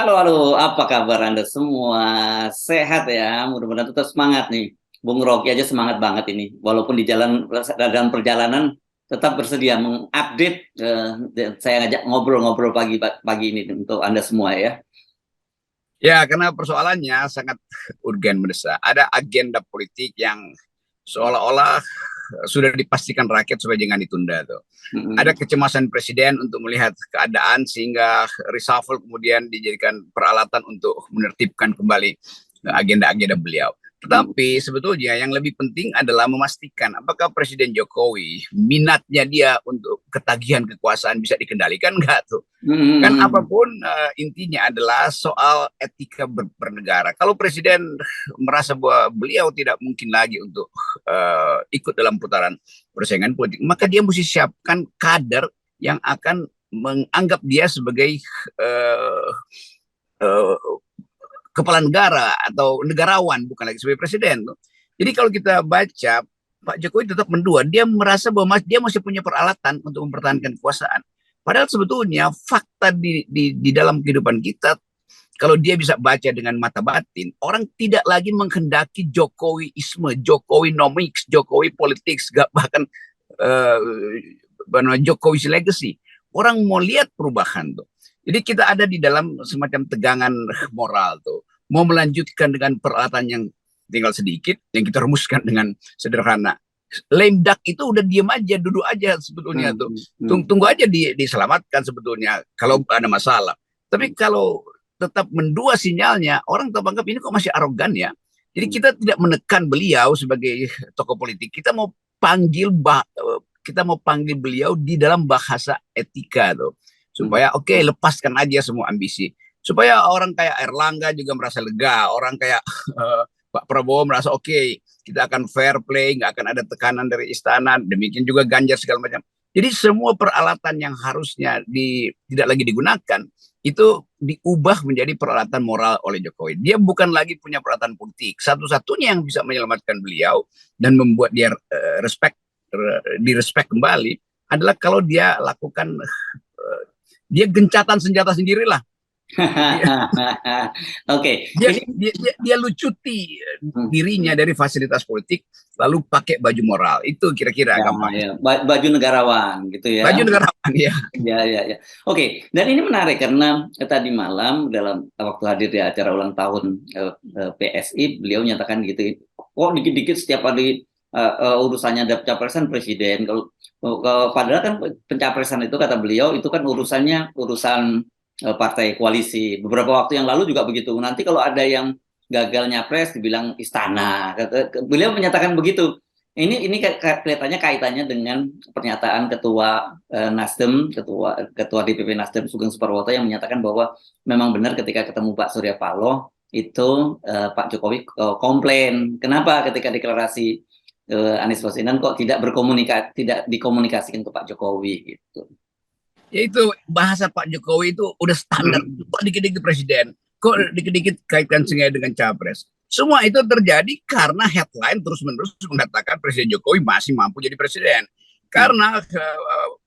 Halo, halo, apa kabar Anda semua? Sehat ya? Mudah-mudahan tetap semangat nih. Bung Rocky aja semangat banget ini. Walaupun di dalam perjalanan tetap bersedia mengupdate. Dan saya ngajak ngobrol-ngobrol pagi ini untuk Anda semua ya. Ya, karena persoalannya sangat urgen mendesak. Ada agenda politik yang seolah-olah sudah dipastikan rakyat supaya jangan ditunda tuh. Ada Mm-mm. kecemasan presiden untuk melihat keadaan sehingga reshuffle kemudian dijadikan peralatan untuk menertibkan kembali agenda-agenda beliau. Tetapi sebetulnya yang lebih penting adalah memastikan apakah Presiden Jokowi minatnya dia untuk ketagihan kekuasaan bisa dikendalikan nggak tuh. Kan Mm-mm. apapun intinya adalah soal etika bernegara. Kalau presiden merasa bahwa beliau tidak mungkin lagi untuk ikut dalam putaran persaingan politik, maka dia mesti siapkan kader yang akan menganggap dia sebagai uh, uh, kepala negara atau negarawan, bukan lagi sebagai presiden. Jadi kalau kita baca Pak Jokowi tetap mendua, dia merasa bahwa dia masih punya peralatan untuk mempertahankan kekuasaan. Padahal sebetulnya fakta di dalam kehidupan kita, kalau dia bisa baca dengan mata batin, orang tidak lagi menghendaki Jokowiisme, Jokowinomics, Jokowi politics, bahkan uh, Jokowi's legacy. Orang mau lihat perubahan tuh. Jadi kita ada di dalam semacam tegangan moral tuh. Mau melanjutkan dengan peralatan yang tinggal sedikit, yang kita rumuskan dengan sederhana. Lame duck itu udah diem aja, duduk aja sebetulnya tuh. Mm-mm. Tunggu aja diselamatkan sebetulnya kalau ada masalah. Tapi kalau tetap mendua sinyalnya, orang tetap anggap ini kok masih arogan ya. Jadi kita tidak menekan beliau sebagai tokoh politik. Kita mau panggil beliau di dalam bahasa etika tuh. Supaya oke, lepaskan aja semua ambisi. Supaya orang kayak Erlangga juga merasa lega, orang kayak Pak Prabowo merasa oke, kita akan fair play, nggak akan ada tekanan dari istana, demikian juga Ganjar segala macam. Jadi semua peralatan yang harusnya tidak lagi digunakan itu diubah menjadi peralatan moral oleh Jokowi. Dia bukan lagi punya peralatan politik. Satu-satunya yang bisa menyelamatkan beliau dan membuat dia direspek kembali adalah kalau dia lakukan dia gencatan senjata sendirilah. Dia Oke, dia ini dia, dia, dia lucuti dirinya dari fasilitas politik lalu pakai baju moral. Itu kira-kira ya, gampang. ya, baju negarawan gitu ya. Baju negarawan ya. Ya, ya, ya. Oke, dan ini menarik karena tadi malam dalam waktu hadir di acara ulang tahun PSI, beliau menyatakan gitu, kok dikit-dikit setiap kali urusannya ada pencapresan presiden. Padahal kan pencapresan itu kata beliau itu kan urusan partai koalisi. Beberapa waktu yang lalu juga begitu. Nanti kalau ada yang gagal nyapres dibilang istana. Beliau menyatakan begitu. Ini kelihatannya kaitannya dengan pernyataan Ketua Nasdem, Ketua DPP Nasdem Sugeng Suparwoto yang menyatakan bahwa memang benar ketika ketemu Pak Surya Paloh itu Pak Jokowi komplain, kenapa ketika deklarasi Anies Baswedan kok tidak dikomunikasikan ke Pak Jokowi gitu. Yaitu bahasa Pak Jokowi itu udah standar. Kok dikit-dikit presiden, kok dikit-dikit kaitkan sengaja dengan capres. Semua itu terjadi karena headline terus-menerus mengatakan Presiden Jokowi masih mampu jadi presiden. Karena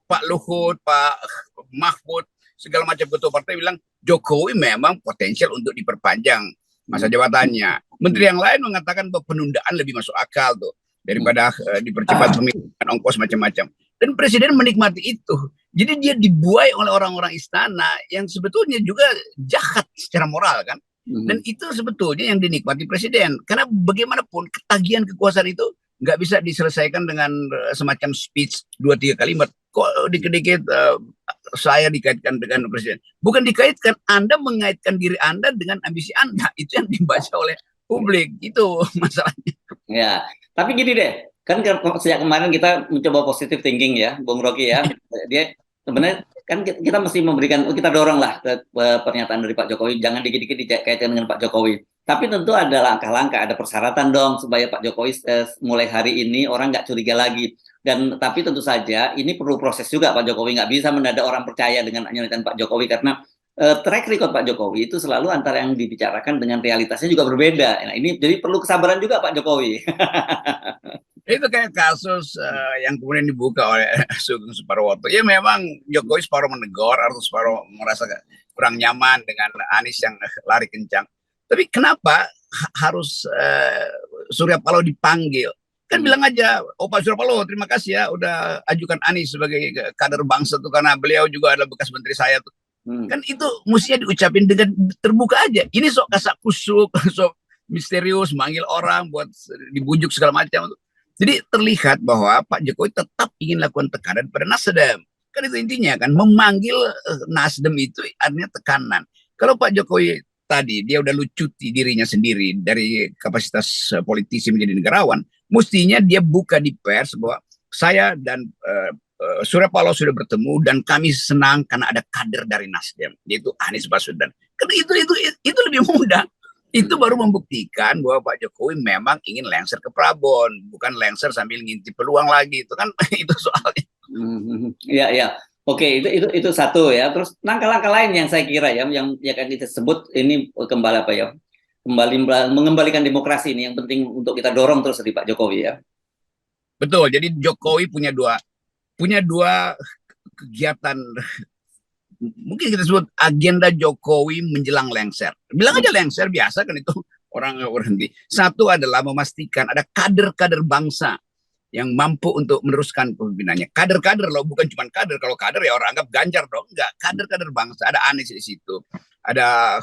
Pak Luhut, Pak Mahfud, segala macam ketua partai bilang Jokowi memang potensial untuk diperpanjang masa jabatannya. Menteri yang lain mengatakan bahwa penundaan lebih masuk akal tuh daripada dipercepat pemilihan ongkos macam-macam. Dan presiden menikmati itu. Jadi dia dibuai oleh orang-orang istana yang sebetulnya juga jahat secara moral kan. Dan itu sebetulnya yang dinikmati presiden. Karena bagaimanapun ketagihan kekuasaan itu nggak bisa diselesaikan dengan semacam speech 2-3 kalimat. Kok dikit-dikit saya dikaitkan dengan presiden. Bukan dikaitkan, Anda mengaitkan diri Anda dengan ambisi Anda. Itu yang dibaca oleh publik. Itu masalahnya. Ya, tapi gini deh, kan sejak kemarin kita mencoba positive thinking ya, Bung Rocky ya. Dia sebenarnya kan kita mesti memberikan, kita dorong lah ke pernyataan dari Pak Jokowi, jangan dikit-dikit dikaitkan dengan Pak Jokowi. Tapi tentu ada langkah-langkah, ada persyaratan dong supaya Pak Jokowi mulai hari ini orang nggak curiga lagi. Dan tapi tentu saja ini perlu proses juga Pak Jokowi, nggak bisa mendadak orang percaya dengan nyeritaan Pak Jokowi karena track record Pak Jokowi itu selalu antara yang dibicarakan dengan realitasnya juga berbeda. Nah, ini jadi perlu kesabaran juga Pak Jokowi. Itu kayak kasus yang kemudian dibuka oleh Sugeng Suparwoto. Ya memang Jokowi separuh menegur atau separuh merasa kurang nyaman dengan Anies yang lari kencang. Tapi kenapa harus Surya Paloh dipanggil? Kan bilang aja, oh Pak Surya Paloh terima kasih ya udah ajukan Anies sebagai kader bangsa tuh karena beliau juga adalah bekas menteri saya tuh. Kan itu mestinya diucapin dengan terbuka aja. Ini sok kasak kusuk, sok misterius, manggil orang buat dibujuk segala macam. Jadi terlihat bahwa Pak Jokowi tetap ingin lakukan tekanan pada Nasdem. Kan itu intinya kan, memanggil Nasdem itu artinya tekanan. Kalau Pak Jokowi tadi dia udah lucuti dirinya sendiri dari kapasitas politisi menjadi negarawan, mestinya dia buka di pers bahwa saya dan Surya Paloh sudah bertemu dan kami senang karena ada kader dari Nasdem, yaitu Anies Baswedan. Karena itu lebih mudah. Itu baru membuktikan bahwa Pak Jokowi memang ingin lengser ke Prabon, bukan lengser sambil ngintip peluang lagi. Itu kan itu soalnya. Iya, iya. Oke, itu satu ya. Terus langkah-langkah lain yang saya kira ya, yang akan kita sebut ini kembali apa ya? Kembali mengembalikan demokrasi ini yang penting untuk kita dorong terus di Pak Jokowi ya. Betul. Jadi Jokowi punya dua kegiatan, mungkin kita sebut agenda Jokowi menjelang lengser. Bilang aja lengser biasa kan itu orang berhenti. Satu adalah memastikan ada kader-kader bangsa yang mampu untuk meneruskan kepemimpinannya. Kader-kader loh, bukan cuma kader. Kalau kader ya orang anggap Ganjar dong. Enggak, kader-kader bangsa. Ada Anies di situ. Ada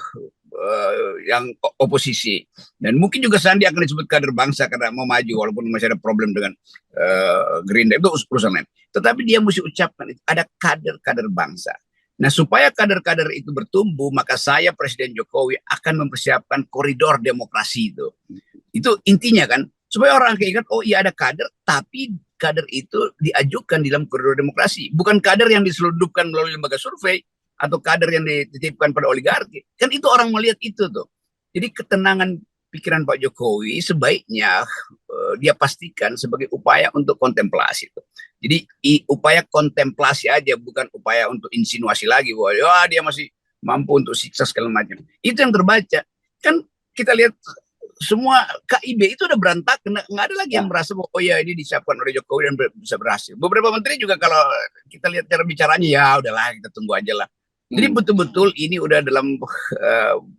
yang oposisi. Dan mungkin juga Sandi akan disebut kader bangsa karena mau maju walaupun masih ada problem dengan Gerindra. Itu urusan lain. Tetapi dia mesti ucapkan itu. Ada kader-kader bangsa. Nah, supaya kader-kader itu bertumbuh, maka saya Presiden Jokowi akan mempersiapkan koridor demokrasi itu. Itu intinya kan, supaya orang ingat, oh iya ada kader, tapi kader itu diajukan di dalam koridor demokrasi. Bukan kader yang diselundupkan melalui lembaga survei, atau kader yang dititipkan pada oligarki. Kan itu orang melihat itu tuh. Jadi ketenangan pikiran Pak Jokowi sebaiknya dia pastikan sebagai upaya untuk kontemplasi. Jadi upaya kontemplasi aja, bukan upaya untuk insinuasi lagi bahwa ya, dia masih mampu untuk siksa segala macam. Itu yang terbaca. Kan kita lihat semua KIB itu udah berantakan, nggak ada lagi yang merasa bahwa oh ya ini disiapkan oleh Jokowi dan bisa berhasil. Beberapa menteri juga kalau kita lihat cara bicaranya ya udahlah kita tunggu aja lah. Jadi betul-betul ini udah dalam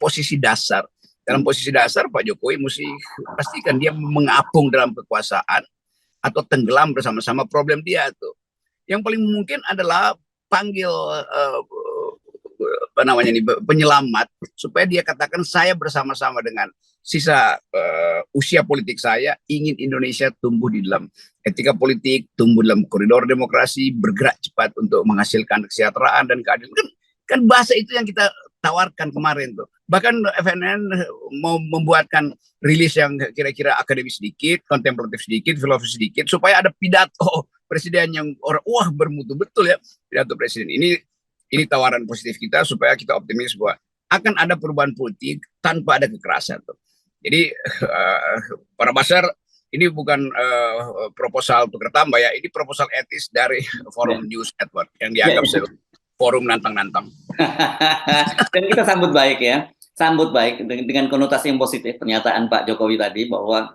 posisi dasar. Dalam posisi dasar Pak Jokowi mesti pastikan dia mengapung dalam kekuasaan atau tenggelam bersama-sama problem dia tuh. Yang paling mungkin adalah panggil apa namanya nih penyelamat supaya dia katakan saya bersama-sama dengan sisa usia politik saya ingin Indonesia tumbuh di dalam etika politik, tumbuh dalam koridor demokrasi, bergerak cepat untuk menghasilkan kesejahteraan dan keadilan. Kan bahasa itu yang kita tawarkan kemarin tuh. Bahkan FNN mau membuatkan rilis yang kira-kira akademis sedikit, kontemplatif sedikit, filosofis sedikit, supaya ada pidato presiden yang orang wah bermutu betul ya pidato presiden. Ini tawaran positif kita supaya kita optimis bahwa akan ada perubahan politik tanpa ada kekerasan tuh. Jadi para Basar ini bukan proposal tukar tambah ya, ini proposal etis dari Forum News Network yang dianggap forum nantang-nantang. Dan kita sambut baik ya, sambut baik dengan konotasi yang positif pernyataan Pak Jokowi tadi bahwa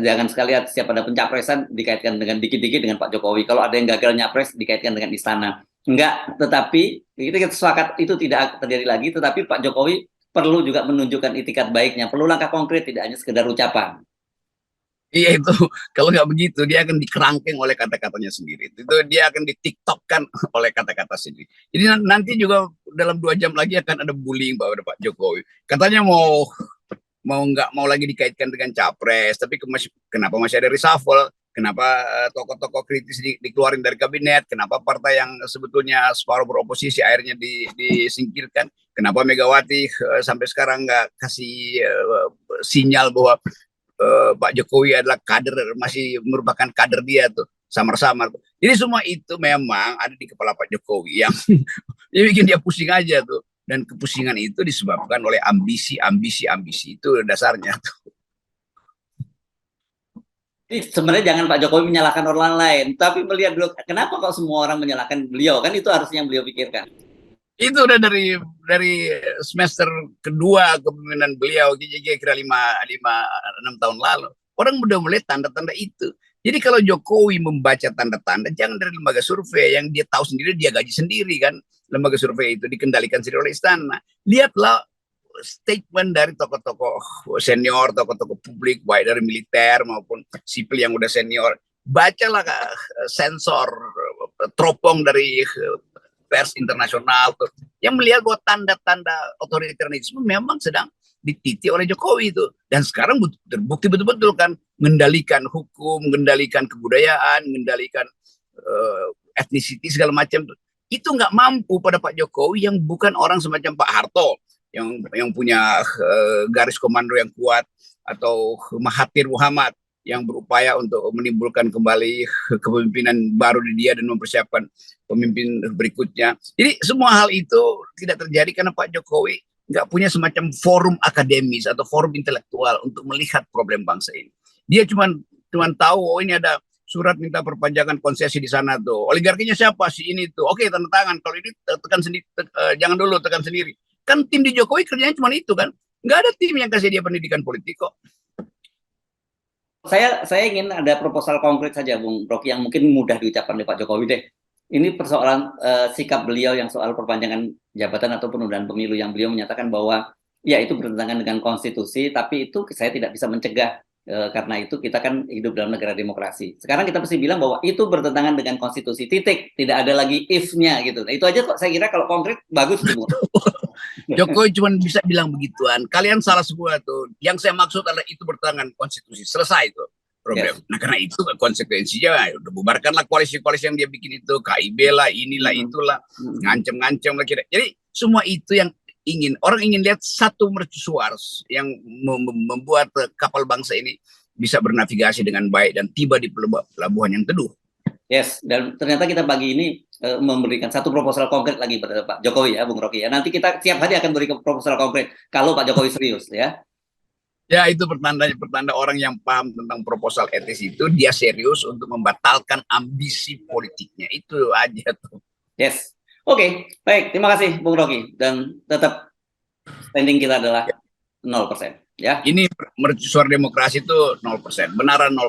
jangan sekali setiap ada pencapresan dikaitkan dengan dikit-dikit dengan Pak Jokowi. Kalau ada yang gagal nyapres dikaitkan dengan istana. Enggak, tetapi kita sepakat itu tidak terjadi lagi. Tetapi Pak Jokowi perlu juga menunjukkan itikat baiknya, perlu langkah konkret, tidak hanya sekedar ucapan. Iya itu, kalau nggak begitu dia akan dikerangkeng oleh kata-katanya sendiri. Itu dia akan ditiktokkan oleh kata-kata sendiri. Jadi nanti juga dalam 2 jam lagi akan ada bullying bahwa Pak Jokowi. Katanya nggak mau lagi dikaitkan dengan capres, tapi kenapa masih ada reshuffle? Kenapa tokoh-tokoh kritis dikeluarin dari kabinet? Kenapa partai yang sebetulnya separuh beroposisi akhirnya disingkirkan? Kenapa Megawati sampai sekarang nggak kasih sinyal bahwa Pak Jokowi adalah kader, masih merupakan kader dia tuh samar-samar. Jadi semua itu memang ada di kepala Pak Jokowi yang bikin dia pusing aja tuh. Dan kepusingan itu disebabkan oleh ambisi itu dasarnya tuh. Sebenarnya jangan Pak Jokowi menyalahkan orang lain, tapi melihat dulu kenapa kok semua orang menyalahkan beliau, kan itu harusnya yang beliau pikirkan. Itu udah dari semester kedua kepemimpinan beliau kira-kira 5-6 tahun lalu. Orang udah mulai tanda-tanda itu. Jadi kalau Jokowi membaca tanda-tanda, jangan dari lembaga survei yang dia tahu sendiri, dia gaji sendiri kan. Lembaga survei itu dikendalikan sendiri oleh istana. Lihatlah statement dari tokoh-tokoh senior, tokoh-tokoh publik, baik dari militer maupun sipil yang udah senior. Bacalah sensor teropong dari pers internasional yang melihat bahwa tanda-tanda otoritarianisme memang sedang dititi oleh Jokowi itu. Dan sekarang terbukti betul-betul kan, mengendalikan hukum, mengendalikan kebudayaan, mengendalikan etnisiti segala macam. Itu nggak mampu pada Pak Jokowi yang bukan orang semacam Pak Harto yang punya garis komando yang kuat, atau Mahathir Muhammad yang berupaya untuk menimbulkan kembali kepemimpinan baru di dia dan mempersiapkan pemimpin berikutnya. Jadi semua hal itu tidak terjadi karena Pak Jokowi nggak punya semacam forum akademis atau forum intelektual untuk melihat problem bangsa ini. Dia cuma tahu, oh ini ada surat minta perpanjangan konsesi di sana tuh. Oligarkinya siapa? Si ini tuh. Oke, tanda tangan. Kalau ini tekan sendiri, jangan dulu, tekan sendiri. Kan tim di Jokowi kerjanya cuma itu kan. Nggak ada tim yang kasih dia pendidikan politik kok. Saya ingin ada proposal konkret saja, Bung Rocky, yang mungkin mudah diucapkan oleh Pak Jokowi deh. Ini persoalan sikap beliau yang soal perpanjangan jabatan atau penundaan pemilu, yang beliau menyatakan bahwa ya itu bertentangan dengan konstitusi, tapi itu saya tidak bisa mencegah karena itu kita kan hidup dalam negara demokrasi. Sekarang kita mesti bilang bahwa itu bertentangan dengan konstitusi, titik, tidak ada lagi if-nya gitu. Nah, itu aja kok saya kira kalau konkret bagus gitu. Jokowi cuma bisa bilang begituan. Kalian salah semua tuh. Yang saya maksud adalah itu bertentangan konstitusi. Selesai itu problem. Yes. Nah karena itu konsekuensinya udah bubarkanlah koalisi-koalisi yang dia bikin itu. KIB lah, inilah, itulah. Ngancem-ngancem lah kira. Jadi semua itu yang orang ingin lihat satu mercusuar yang membuat kapal bangsa ini bisa bernavigasi dengan baik dan tiba di pelabuhan yang teduh. Yes, dan ternyata kita pagi ini memberikan satu proposal konkret lagi pada Pak Jokowi ya, Bung Rocky ya. Nanti kita tiap hari akan beri proposal konkret kalau Pak Jokowi serius ya. Ya, itu pertanda orang yang paham tentang proposal etis itu dia serius untuk membatalkan ambisi politiknya. Itu aja tuh. Yes. Oke, baik. Terima kasih Bung Rocky, dan tetap standing kita adalah 0% ya. Ini mercusuar demokrasi itu 0%, benaran 0%.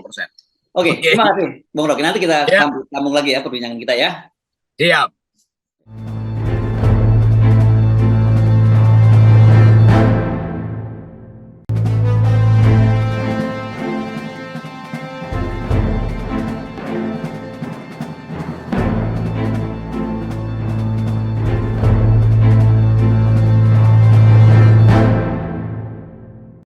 Oke, terima kasih Bung Rocky. Nanti kita sambung lagi ya perbincangan kita ya. Siap.